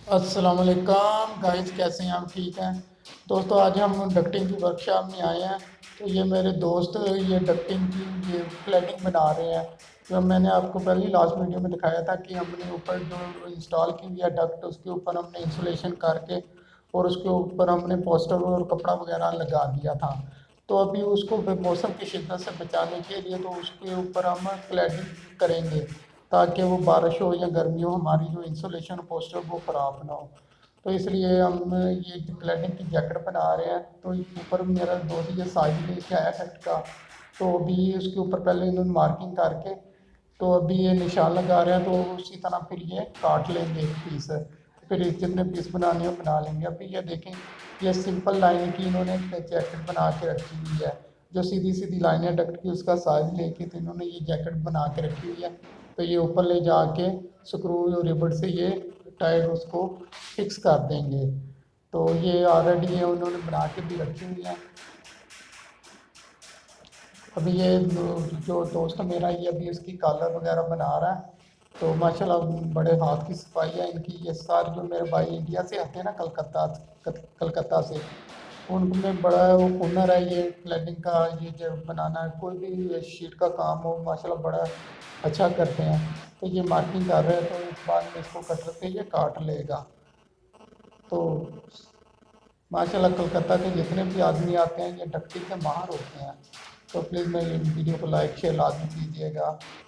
अस्सलाम वालेकुम गाइस, कैसे हैं आप? ठीक हैं दोस्तों। आज हम डक्टिंग की वर्कशॉप में आए हैं। तो ये मेरे दोस्त ये डक्टिंग की ये क्लैडिंग बना रहे हैं। जो मैंने आपको पहले लास्ट वीडियो में दिखाया था कि हमने ऊपर जो इंस्टॉल की हुई है डक्ट, उसके ऊपर हमने इंसुलेशन करके और उसके ऊपर हमने पोस्टर और कपड़ा वगैरह लगा दिया था। तो अभी उसको मौसम की शिद्दत से बचाने के लिए तो उसके ऊपर हम क्लैडिंग करेंगे, ताकि वो बारिश हो या गर्मी हो, हमारी जो इंसुलेशन पोस्टर वो ख़राब ना हो। तो इसलिए हम ये क्लैडिंग की जैकेट बना रहे हैं। तो ऊपर मेरा दोस्त ये साइज लेके आया कट का। तो अभी उसके ऊपर पहले इन्होंने मार्किंग करके तो अभी ये निशान लगा रहे हैं। तो उसी तरह फिर ये काट लेंगे एक पीस, फिर जितने पीस बनाने हैं बना लेंगे। अभी ये देखें, ये सिंपल लाइन की इन्होंने जैकेट बना के रखी हुई है। जो सीधी सीधी लाइनें डक्ट की उसका साइज लेके तो इन्होंने ये जैकेट बना के रखी हुई है। तो ये ऊपर ले जाके स्क्रू और रिबड़ से ये टायर उसको फिक्स कर देंगे। तो ये ऑलरेडी ये उन्होंने बना के भी रखी हुई है। अभी ये जो दोस्त मेरा ये अभी इसकी कॉलर वगैरह बना रहा है। तो माशाल्लाह बड़े हाथ की सफाई है इनकी। ये सारे जो मेरे भाई इंडिया से आते हैं ना, कलकत्ता से, उनमें बड़ा वो हुनर है ये क्लैडिंग का। ये जो बनाना है, कोई भी शीट का काम हो, माशाल्लाह बड़ा अच्छा करते हैं। तो ये मार्किंग कर रहे हैं, तो इस बार में इसको कटर से ये काट लेगा। तो माशाल्लाह कलकत्ता के जितने भी आदमी आते हैं ये डक्टिंग के माहिर होते हैं। तो प्लीज़ मैं ये वीडियो को लाइक शेयर लाजमी कीजिएगा।